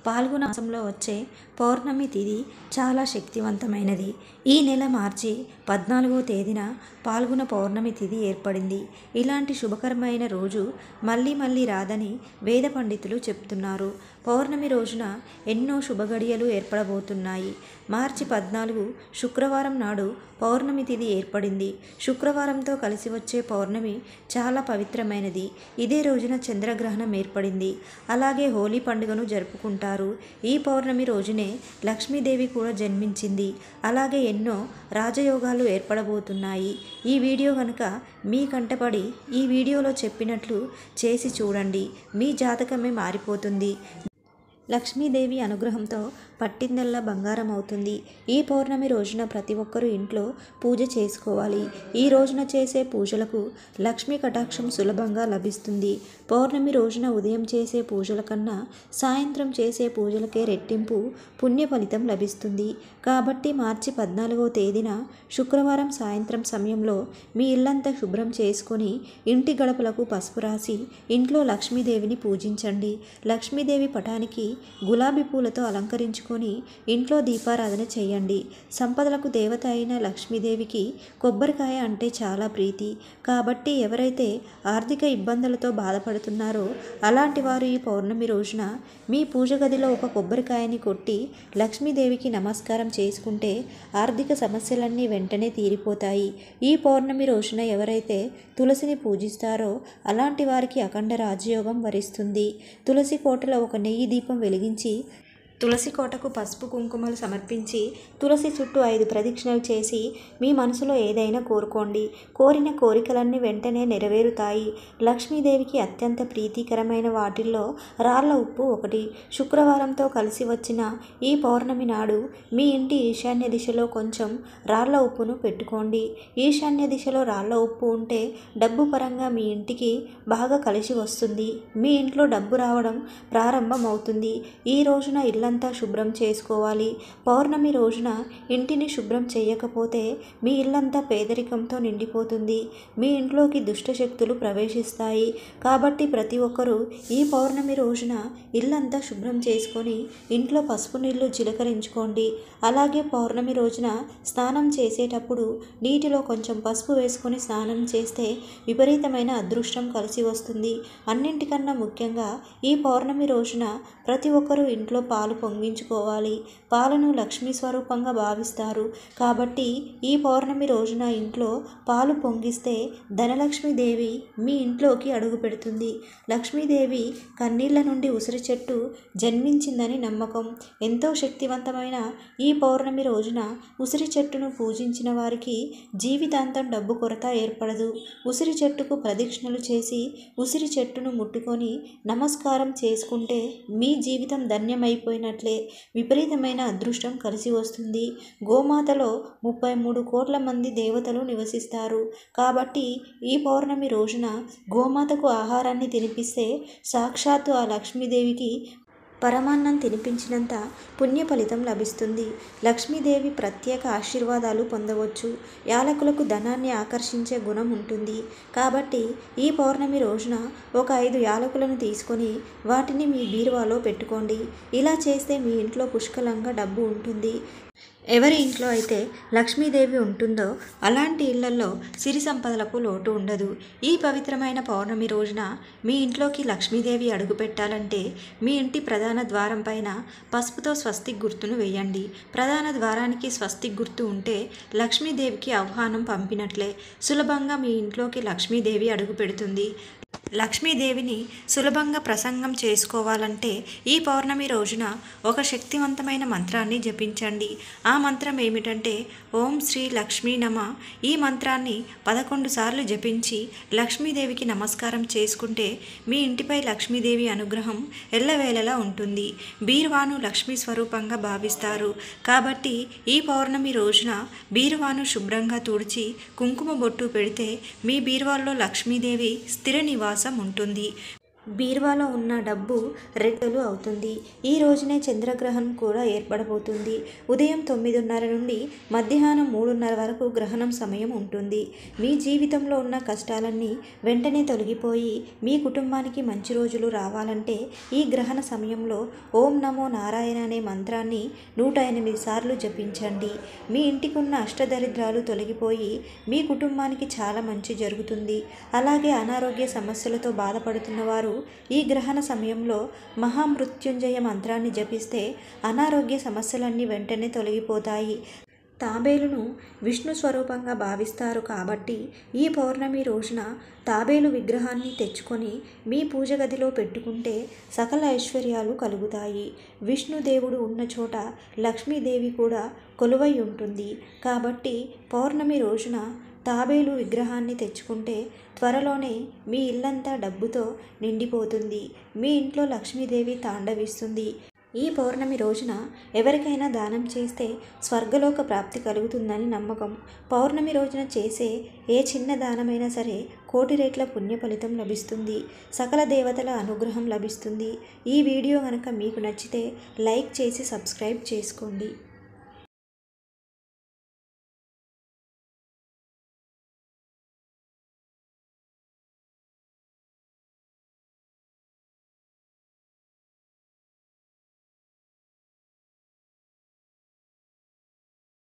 పాల్గొన మాసంలో వచ్చే పౌర్ణమి తిథి చాలా శక్తివంతమైనది. ఈ నెల మార్చి 14వ తేదీన పాల్గొన పౌర్ణమి తిథి ఏర్పడింది. ఇలాంటి శుభకరమైన రోజు మళ్ళీ మళ్ళీ రాదని వేద పండితులు చెప్తున్నారు. పౌర్ణమి రోజున ఎన్నో శుభగడియలు ఏర్పడబోతున్నాయి. మార్చి 14 శుక్రవారం నాడు పౌర్ణమి తిథి ఏర్పడింది. శుక్రవారంతో కలిసి వచ్చే పౌర్ణమి చాలా పవిత్రమైనది. ఇదే రోజున చంద్రగ్రహణం ఏర్పడింది. అలాగే హోలీ పండుగను జరుపుకుంటారు. ఈ పౌర్ణమి రోజునే లక్ష్మీదేవి కూడా జన్మించింది. అలాగే ఎన్నో రాజయోగాలు ఏర్పడబోతున్నాయి. ఈ వీడియో కనుక మీ కంటపడి ఈ వీడియోలో చెప్పినట్లు చేసి చూడండి. మీ జాతకమే మారిపోతుంది. లక్ష్మీదేవి అనుగ్రహంతో పట్టిందల్లా బంగారం అవుతుంది. ఈ పౌర్ణమి రోజున ప్రతి ఒక్కరూ ఇంట్లో పూజ చేసుకోవాలి. ఈ రోజున చేసే పూజలకు లక్ష్మీ కటాక్షం సులభంగా లభిస్తుంది. పౌర్ణమి రోజున ఉదయం చేసే పూజల కన్నా సాయంత్రం చేసే పూజలకే రెట్టింపు పుణ్య ఫలితం లభిస్తుంది. కాబట్టి మార్చి 14వ తేదీన శుక్రవారం సాయంత్రం సమయంలో మీ ఇల్లంతా శుభ్రం చేసుకొని ఇంటి గడపలకు పసుపు రాసి ఇంట్లో లక్ష్మీదేవిని పూజించండి. లక్ష్మీదేవి పటానికి గులాబీ పూలతో అలంకరించుకొని ఇంట్లో దీపారాధన చేయండి. సంపదలకు దేవత అయిన లక్ష్మీదేవికి కొబ్బరికాయ అంటే చాలా ప్రీతి. కాబట్టి ఎవరైతే ఆర్థిక ఇబ్బందులతో బాధపడుతున్నారో అలాంటి వారు ఈ పౌర్ణమి రోజున మీ పూజ గదిలో ఒక కొబ్బరికాయని కొట్టి లక్ష్మీదేవికి నమస్కారం చేసుకుంటే ఆర్థిక సమస్యలన్నీ వెంటనే తీరిపోతాయి. ఈ పౌర్ణమి రోజున ఎవరైతే తులసిని పూజిస్తారో అలాంటి వారికి అఖండ రాజయోగం వరిస్తుంది. తులసి కోటలో ఒక నెయ్యి దీపం వెలిగించి తులసి కోటకు పసుపు కుంకుమలు సమర్పించి తులసి చుట్టూ 5 ప్రదక్షిణలు చేసి మీ మనసులో ఏదైనా కోరుకోండి. కోరిన కోరికలన్నీ వెంటనే నెరవేరుతాయి. లక్ష్మీదేవికి అత్యంత ప్రీతికరమైన వాటిల్లో రాళ్ల ఉప్పు ఒకటి. శుక్రవారంతో కలిసి వచ్చిన ఈ పౌర్ణమి నాడు మీ ఇంటి ఈశాన్య దిశలో కొంచెం రాళ్ల ఉప్పును పెట్టుకోండి. ఈశాన్య దిశలో రాళ్ల ఉప్పు ఉంటే డబ్బు పరంగా మీ ఇంటికి బాగా కలిసి వస్తుంది. మీ ఇంట్లో డబ్బు రావడం ప్రారంభం అవుతుంది. ఈ రోజున ఇల్లంతా శుభ్రం చేసుకోవాలి. పౌర్ణమి రోజున ఇంటిని శుభ్రం చేయకపోతే మీ ఇల్లంతా పేదరికంతో నిండిపోతుంది. మీ ఇంట్లోకి దుష్టశక్తులు ప్రవేశిస్తాయి. కాబట్టి ప్రతి ఒక్కరూ ఈ పౌర్ణమి రోజున ఇల్లంతా శుభ్రం చేసుకొని ఇంట్లో పసుపు నీళ్లు చిలకరించుకోండి. అలాగే పౌర్ణమి రోజున స్నానం చేసేటప్పుడు నీటిలో కొంచెం పసుపు వేసుకొని స్నానం చేస్తే విపరీతమైన అదృష్టం కలిసి వస్తుంది. అన్నింటికన్నా ముఖ్యంగా ఈ పౌర్ణమి రోజున ప్రతి ఒక్కరూ ఇంట్లో పాలు పొంగించుకోవాలి. పాలను లక్ష్మీ స్వరూపంగా భావిస్తారు. కాబట్టి ఈ పౌర్ణమి రోజున ఇంట్లో పాలు పొంగిస్తే ధనలక్ష్మీదేవి మీ ఇంట్లోకి అడుగు పెడుతుంది. లక్ష్మీదేవి కన్నీళ్ల నుండి ఉసిరి చెట్టు జన్మించిందని నమ్మకం. ఎంతో శక్తివంతమైన ఈ పౌర్ణమి రోజున ఉసిరి చెట్టును పూజించిన వారికి జీవితాంతం డబ్బు కొరత ఏర్పడదు. ఉసిరి చెట్టుకు ప్రదక్షిణలు చేసి ఉసిరి చెట్టును ముట్టుకొని నమస్కారం చేసుకుంటే మీ జీవితం ధన్యమైపోయినట్లే. విపరీతమైన అదృష్టం కలిసి వస్తుంది. గోమాతలో 33 కోట్ల మంది దేవతలు నివసిస్తారు. కాబట్టి ఈ పౌర్ణమి రోజున గోమాతకు ఆహారాన్ని తినిపిస్తే సాక్షాత్తు ఆ లక్ష్మీదేవికి పరమాన్నం తినిపించినంత పుణ్య ఫలితం లభిస్తుంది. లక్ష్మీదేవి ప్రత్యేక ఆశీర్వాదాలు పొందవచ్చు. యాలకులకు ధనాన్ని ఆకర్షించే గుణం ఉంటుంది. కాబట్టి ఈ పౌర్ణమి రోజున ఒక 5 యాలకులను తీసుకొని వాటిని మీ బీరువాలో పెట్టుకోండి. ఇలా చేస్తే మీ ఇంట్లో పుష్కలంగా డబ్బు ఉంటుంది. ఎవరి ఇంట్లో అయితే లక్ష్మీదేవి ఉంటుందో అలాంటి ఇళ్లలో సిరి సంపదలకు లోటు ఉండదు. ఈ పవిత్రమైన పౌర్ణమి రోజున మీ ఇంట్లోకి లక్ష్మీదేవి అడుగు పెట్టాలంటే మీ ఇంటి ప్రధాన ద్వారం పైన పసుపుతో స్వస్తిక్ గుర్తును వేయండి. ప్రధాన ద్వారానికి స్వస్తిక్ గుర్తు ఉంటే లక్ష్మీదేవికి ఆహ్వానం పంపినట్లే. సులభంగా మీ ఇంట్లోకి లక్ష్మీదేవి అడుగు పెడుతుంది. లక్ష్మీదేవిని సులభంగా ప్రసన్నం చేసుకోవాలంటే ఈ పౌర్ణమి రోజున ఒక శక్తివంతమైన మంత్రాన్ని జపించండి. ఆ మంత్రం ఏమిటంటే ఓం శ్రీ లక్ష్మీ నమ. ఈ మంత్రాన్ని 11 సార్లు జపించి లక్ష్మీదేవికి నమస్కారం చేసుకుంటే మీ ఇంటిపై లక్ష్మీదేవి అనుగ్రహం ఎల్లవేళలా ఉంటుంది. బీరువాను లక్ష్మీ స్వరూపంగా భావిస్తారు. కాబట్టి ఈ పౌర్ణమి రోజున బీరువాను శుభ్రంగా తుడిచి కుంకుమ బొట్టు పెడితే మీ బీరువాల్లో లక్ష్మీదేవి స్థిర నివాసం ఉంటుంది. బీరువాలో ఉన్న డబ్బు రెట్టలు అవుతుంది. ఈ రోజునే చంద్రగ్రహణం కూడా ఏర్పడబోతుంది. ఉదయం 9:30 నుండి మధ్యాహ్నం 3:30 వరకు గ్రహణం సమయం ఉంటుంది. మీ జీవితంలో ఉన్న కష్టాలన్నీ వెంటనే తొలగిపోయి మీ కుటుంబానికి మంచి రోజులు రావాలంటే ఈ గ్రహణ సమయంలో ఓం నమో నారాయణ అనే మంత్రాన్ని 108 సార్లు జపించండి. మీ ఇంటికి ఉన్న అష్టదరిద్రాలు తొలగిపోయి మీ కుటుంబానికి చాలా మంచి జరుగుతుంది. అలాగే అనారోగ్య సమస్యలతో బాధపడుతున్న వారు ఈ గ్రహణ సమయంలో మహామృత్యుంజయ మంత్రాన్ని జపిస్తే అనారోగ్య సమస్యలన్నీ వెంటనే తొలగిపోతాయి. తాబేలును విష్ణు స్వరూపంగా భావిస్తారు కాబట్టి ఈ పౌర్ణమి రోజున తాబేలు విగ్రహాన్ని తెచ్చుకొని మీ పూజ గదిలో పెట్టుకుంటే సకల ఐశ్వర్యాలు కలుగుతాయి. విష్ణుదేవుడు ఉన్న చోట లక్ష్మీదేవి కూడా కొలువై ఉంటుంది. కాబట్టి పౌర్ణమి రోజున తాబేలు విగ్రహాన్ని తెచ్చుకుంటే త్వరలోనే మీ ఇల్లంతా డబ్బుతో నిండిపోతుంది. మీ ఇంట్లో లక్ష్మీదేవి తాండవిస్తుంది. ఈ పౌర్ణమి రోజున ఎవరికైనా దానం చేస్తే స్వర్గలోక ప్రాప్తి కలుగుతుందని నమ్మకం. పౌర్ణమి రోజున చేసే ఏ చిన్న దానమైనా సరే 1,000,000 రెట్ల పుణ్య ఫలితం లభిస్తుంది. సకల దేవతల అనుగ్రహం లభిస్తుంది. ఈ వీడియో కనుక మీకు నచ్చితే లైక్ చేసి సబ్స్క్రైబ్ చేసుకోండి.